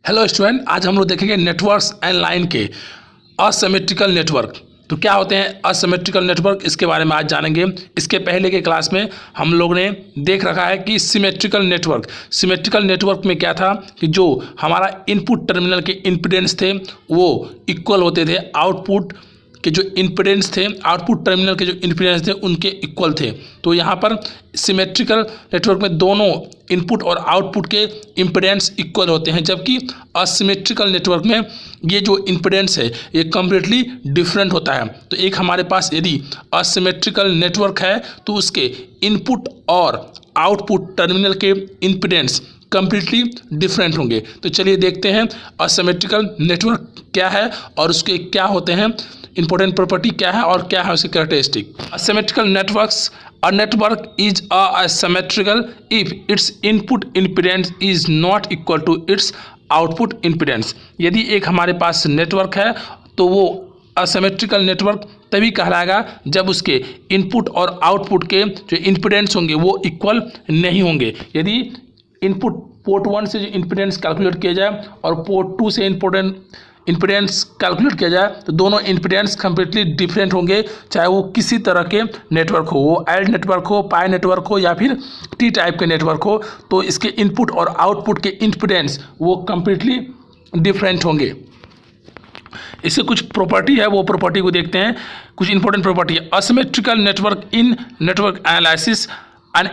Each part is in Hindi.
हेलो स्टूडेंट, आज हम लोग देखेंगे नेटवर्क्स एंड लाइन के असिमेट्रिकल नेटवर्क। तो क्या होते हैं असिमेट्रिकल नेटवर्क, इसके बारे में आज जानेंगे। इसके पहले के क्लास में हम लोग ने देख रखा है कि सिमेट्रिकल नेटवर्क में क्या था कि जो हमारा इनपुट टर्मिनल के इम्पीडेंस थे वो इक्वल होते थे आउटपुट के जो इम्पीडेंस थे, आउटपुट टर्मिनल के जो इम्पीडेंस थे उनके इक्वल थे। तो यहाँ पर सिमेट्रिकल नेटवर्क में दोनों इनपुट और आउटपुट के इम्पीडेंस इक्वल होते हैं, जबकि असिमेट्रिकल नेटवर्क में ये जो इम्पीडेंस है ये कम्प्लीटली डिफरेंट होता है। तो एक हमारे पास यदि असिमेट्रिकल नेटवर्क है तो उसके इनपुट और आउटपुट टर्मिनल के इम्पीडेंस कम्प्लीटली डिफरेंट होंगे। तो चलिए देखते हैं असिमेट्रिकल नेटवर्क क्या है और उसके क्या होते हैं, इंपॉर्टेंट प्रॉपर्टी क्या है और क्या है उसकी characteristic. Asymmetrical networks, a network is asymmetrical if its input impedance is not equal to its output impedance। यदि एक हमारे पास नेटवर्क है तो वो असिमेट्रिकल नेटवर्क तभी कहलाएगा जब उसके इनपुट और आउटपुट के जो इम्पीडेंस होंगे वो इक्वल नहीं होंगे। यदि इनपुट पोर्ट 1 से जो इम्पीडेंस कैलकुलेट किया जाए और पोर्ट 2 से इम्पीडेंस कैलकुलेट किया जाए तो दोनों इम्पीडेंस कम्प्लीटली डिफरेंट होंगे, चाहे वो किसी तरह के नेटवर्क हो, वो एल नेटवर्क हो, पाई नेटवर्क हो या फिर टी टाइप के नेटवर्क हो। तो इसके इनपुट और आउटपुट के इम्पीडेंस वो कम्प्लीटली डिफरेंट होंगे। इससे कुछ प्रॉपर्टी है, वो प्रॉपर्टी को देखते हैं। कुछ इंपॉर्टेंट प्रॉपर्टी है। Asymmetrical network in network analysis, and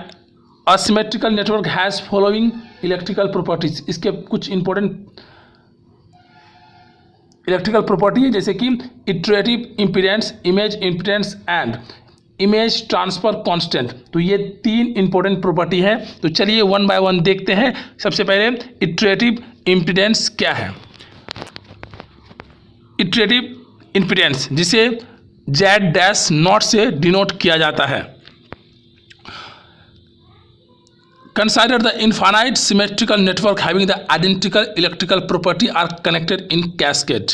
asymmetrical network has following electrical properties. इसके कुछ इंपॉर्टेंट इलेक्ट्रिकल प्रॉपर्टी है, जैसे कि iterative impedance, image impedance and image transfer constant. तो ये 3 इंपॉर्टेंट प्रॉपर्टी है। तो चलिए वन बाय वन देखते हैं। सबसे पहले इटरेटिव इम्पीडेंस क्या है। इटरेटिव इम्पीडेंस जिसे Z' से डिनोट किया जाता है। Consider the infinite symmetrical network having the identical electrical property are connected in cascade।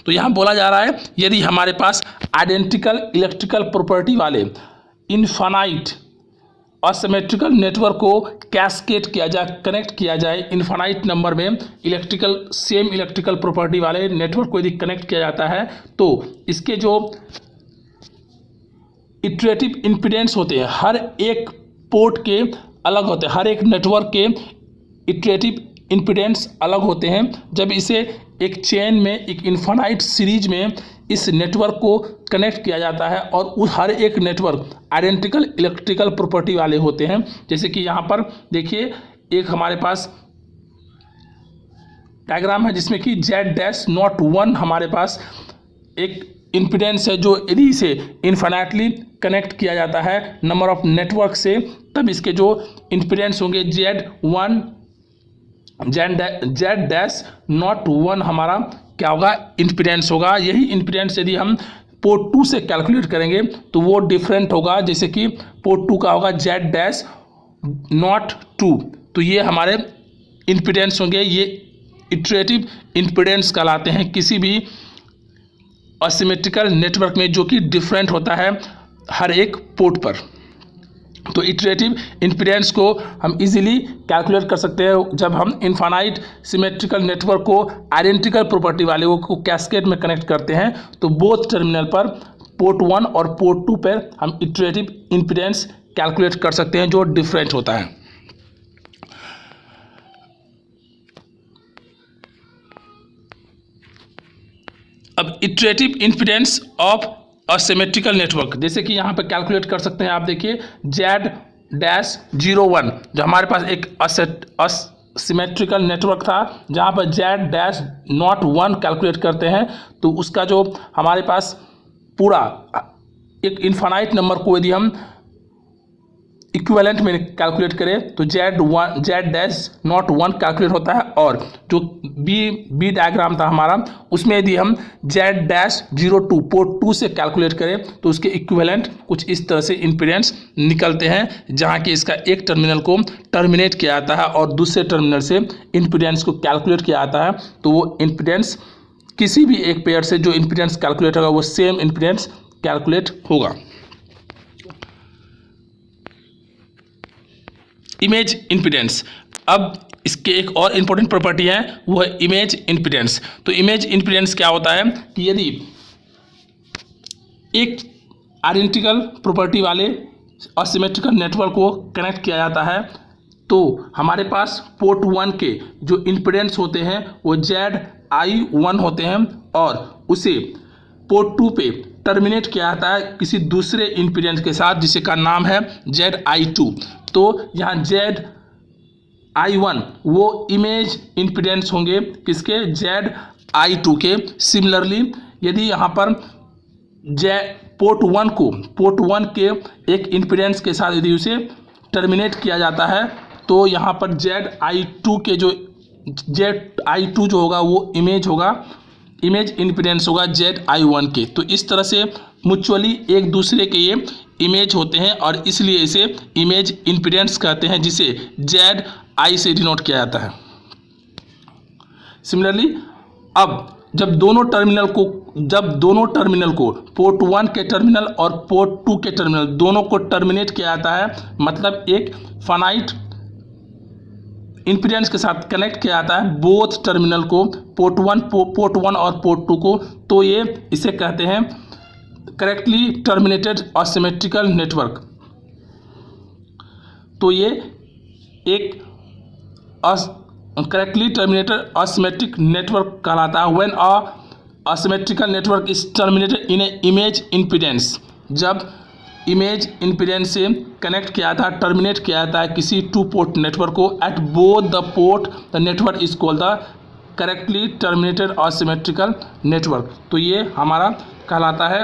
तो यहाँ बोला जा रहा है यदि हमारे पास आइडेंटिकल इलेक्ट्रिकल प्रॉपर्टी वाले इनफाइनाइट असिमेट्रिकल नेटवर्क को कैस्केड किया जाए, कनेक्ट किया जाए इनफाइनाइट नंबर में सेम इलेक्ट्रिकल प्रॉपर्टी वाले नेटवर्क को यदि कनेक्ट किया जाता है तो इसके जो इटरेटिव इम्पीडेंस होते हैं हर एक पोर्ट के अलग होते हैं, हर एक नेटवर्क के इटरेटिव इम्पीडेंस अलग होते हैं। जब इसे एक चेन में, एक इनफाइनाइट सीरीज में इस नेटवर्क को कनेक्ट किया जाता है और उस हर एक नेटवर्क आइडेंटिकल इलेक्ट्रिकल प्रॉपर्टी वाले होते हैं। जैसे कि यहाँ पर देखिए एक हमारे पास डायग्राम है जिसमें कि Z'(1) हमारे पास एक इम्पीडेंस है, जो यदि इसे इन्फिनिटली कनेक्ट किया जाता है नंबर ऑफ नेटवर्क से तब इसके जो इम्पीडेंस होंगे Z'(1) हमारा क्या होगा, इम्पीडेंस होगा। यही इम्पीडेंस यदि हम पोर्ट 2 से कैलकुलेट करेंगे तो वो डिफरेंट होगा, जैसे कि पोर्ट 2 का होगा Z'(2). तो ये हमारे इम्पीडेंस होंगे, ये इटरेटिव इम्पीडेंस कहलाते हैं किसी भी असिमेट्रिकल नेटवर्क में, जो कि डिफरेंट होता है हर एक पोर्ट पर। तो इटरेटिव इम्पीडेंस को हम इजीली कैलकुलेट कर सकते हैं जब हम इनफाइनाइट सिमेट्रिकल नेटवर्क को आइडेंटिकल प्रॉपर्टी वाले को कैस्केड में कनेक्ट करते हैं। तो बोथ टर्मिनल पर पोर्ट 1 और पोर्ट 2 पर हम इटरेटिव इम्पीडेंस कैलकुलेट कर सकते हैं जो डिफरेंट होता है। अब iterative impedance of asymmetrical network, जैसे कि यहाँ पे कैलकुलेट कर सकते हैं। आप देखिए Z'(01) जो हमारे पास एक असिमेट्रिकल नेटवर्क था जहाँ पर Z'(1) कैलकुलेट करते हैं तो उसका जो हमारे पास पूरा एक इनफाइनाइट नंबर को यदि हम इक्विवेलेंट में कैलकुलेट करें तो Z'(1) कैलकुलेट होता है। और जो बी डायग्राम था हमारा उसमें यदि हम Z'(02) पोर्ट 2 से कैलकुलेट करें तो उसके इक्विवेलेंट कुछ इस तरह से इम्पीडेंस निकलते हैं, जहां कि इसका एक टर्मिनल को टर्मिनेट किया जाता है और दूसरे टर्मिनल से इम्पीडेंस को कैलकुलेट किया जाता है। तो वो इम्पीडेंस किसी भी एक पेयर से जो इम्पीडेंस कैलकुलेट होगा वो सेम इम्पीडेंस कैलकुलेट होगा। इमेज इम्पीडेंस, अब इसके एक और इम्पोर्टेंट प्रॉपर्टी है, वो है इमेज इम्पीडेंस। तो इमेज इम्पीडेंस क्या होता है कि यदि एक आइडेंटिकल प्रॉपर्टी वाले असिमेट्रिकल नेटवर्क को कनेक्ट किया जाता है तो हमारे पास पोर्ट 1 के जो इम्पीडेंस होते हैं वो ZI1 होते हैं और उसे पोर्ट 2 पे टर्मिनेट किया जाता है किसी दूसरे इम्पीडेंस के साथ जिसे का नाम है ZI2। तो यहाँ ZI1 वो इमेज इम्पीडेंस होंगे किसके, ZI2 के। सिमिलरली यदि यहाँ पर पोर्ट 1 के एक इम्पीडेंस के साथ यदि उसे टर्मिनेट किया जाता है तो यहाँ पर ZI2 के जो ZI2 जो होगा वो इमेज इम्पीडेंस होगा ZI1 के। तो इस तरह से म्यूचुअली एक दूसरे के ये इमेज होते हैं और इसलिए इसे इमेज इम्पीडेंस कहते हैं, जिसे ZI से डिनोट किया जाता है। सिमिलरली अब जब दोनों टर्मिनल को पोर्ट 1 के टर्मिनल और पोर्ट 2 के टर्मिनल दोनों को टर्मिनेट किया जाता है, मतलब एक फाइनाइट इम्पीडेंस के साथ कनेक्ट किया जाता है बोथ टर्मिनल को, पोर्ट 1 और पोर्ट 2 को, तो ये इसे कहते हैं करेक्टली टर्मिनेटेड असिमेट्रिकल नेटवर्क। तो ये एक करेक्टली टर्मिनेटेड असिमेट्रिक नेटवर्क कहलाता है। When a asymmetrical network is terminated in A image impedance, जब इमेज इम्पीडेंस से कनेक्ट किया था, टर्मिनेट किया जाता है किसी 2 पोर्ट नेटवर्क को, at both the port the network is called the correctly terminated asymmetrical network. तो ये हमारा कहलाता है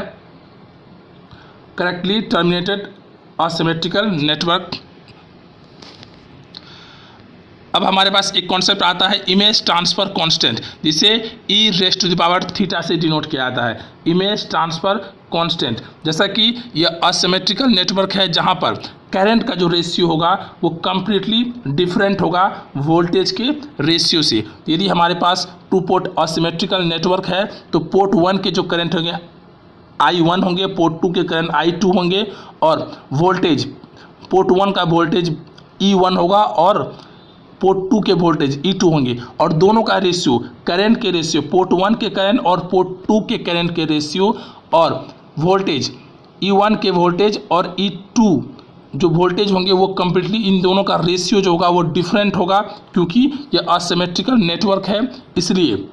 करेक्टली टर्मिनेटेड असिमेट्रिकल नेटवर्क। अब हमारे पास एक कॉन्सेप्ट आता है इमेज ट्रांसफर कांस्टेंट, जिसे e⁻θ से डिनोट किया जाता है, इमेज ट्रांसफर कांस्टेंट। जैसा कि यह असिमेट्रिकल नेटवर्क है जहां पर करंट का जो रेशियो होगा वो कम्प्लीटली डिफरेंट होगा वोल्टेज के रेशियो से। यदि हमारे पास 2 पोर्ट असिमेट्रिकल नेटवर्क है तो पोर्ट 1 के जो करंट होंगे I1 होंगे, पोर्ट 2 के करंट I2 होंगे और वोल्टेज पोर्ट 1 का वोल्टेज E1 होगा और पोर्ट 2 के वोल्टेज E2 होंगे और दोनों का रेशियो, करंट के रेशियो, पोर्ट 1 के करंट और पोर्ट 2 के करंट के रेशियो और वोल्टेज E1 के वोल्टेज और E2 जो वोल्टेज होंगे वो कम्प्लीटली इन दोनों का रेशियो जो होगा वो डिफरेंट होगा, क्योंकि ये असिमेट्रिकल नेटवर्क है इसलिए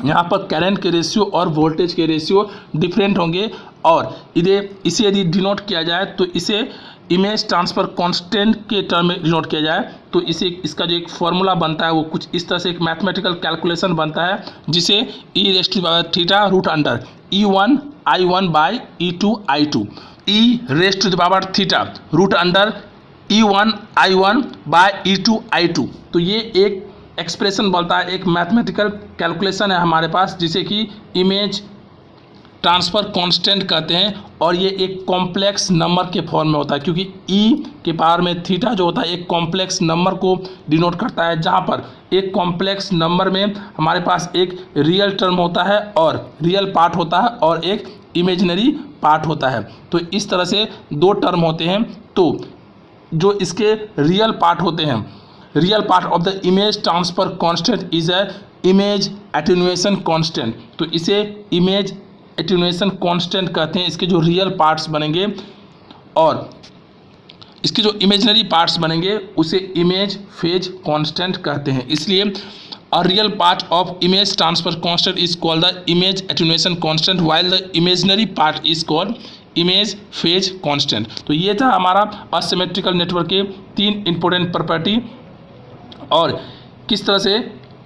यहाँ पर करंट के रेशियो और वोल्टेज के रेशियो डिफरेंट होंगे। और इसे यदि डिनोट किया जाए तो इसे इमेज ट्रांसफर कांस्टेंट के टर्म में डिनोट किया जाए तो इसका जो एक फॉर्मूला बनता है वो कुछ इस तरह से एक मैथमेटिकल कैलकुलेशन बनता है, जिसे e⁻θ √E1 I1 by E2 I2, e⁻θ √E1 I1 by E2 I2। तो ये एक एक्सप्रेशन बोलता है, एक मैथमेटिकल कैलकुलेशन है हमारे पास, जिसे कि इमेज ट्रांसफ़र कांस्टेंट कहते हैं और ये एक कॉम्प्लेक्स नंबर के फॉर्म में होता है, क्योंकि e⁻θ जो होता है एक कॉम्प्लेक्स नंबर को डिनोट करता है, जहाँ पर एक कॉम्प्लेक्स नंबर में हमारे पास एक रियल टर्म होता है और रियल पार्ट होता है और एक इमेजिनरी पार्ट होता है। तो इस तरह से 2 टर्म होते हैं। तो जो इसके रियल पार्ट होते हैं, real part of the image transfer constant is a image attenuation constant. तो इसे इमेज एटेन्युएशन कांस्टेंट कहते हैं, इसके जो रियल पार्ट्स बनेंगे और इसके जो इमेजिनरी पार्ट्स बनेंगे उसे इमेज फेज कांस्टेंट कहते हैं। इसलिए a real part of image transfer constant is called the image attenuation constant while the imaginary part is called image phase constant. तो ये था हमारा असिमेट्रिकल नेटवर्क के 3 इंपॉर्टेंट प्रॉपर्टी और किस तरह से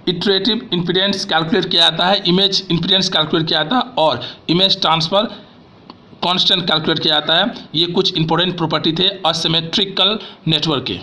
इटरेटिव इम्पीडेंस कैलकुलेट किया जाता है, इमेज इम्पीडेंस कैलकुलेट किया जाता है और इमेज ट्रांसफ़र कांस्टेंट कैलकुलेट किया जाता है। ये कुछ इंपॉर्टेंट प्रॉपर्टी थे असिमेट्रिकल नेटवर्क के।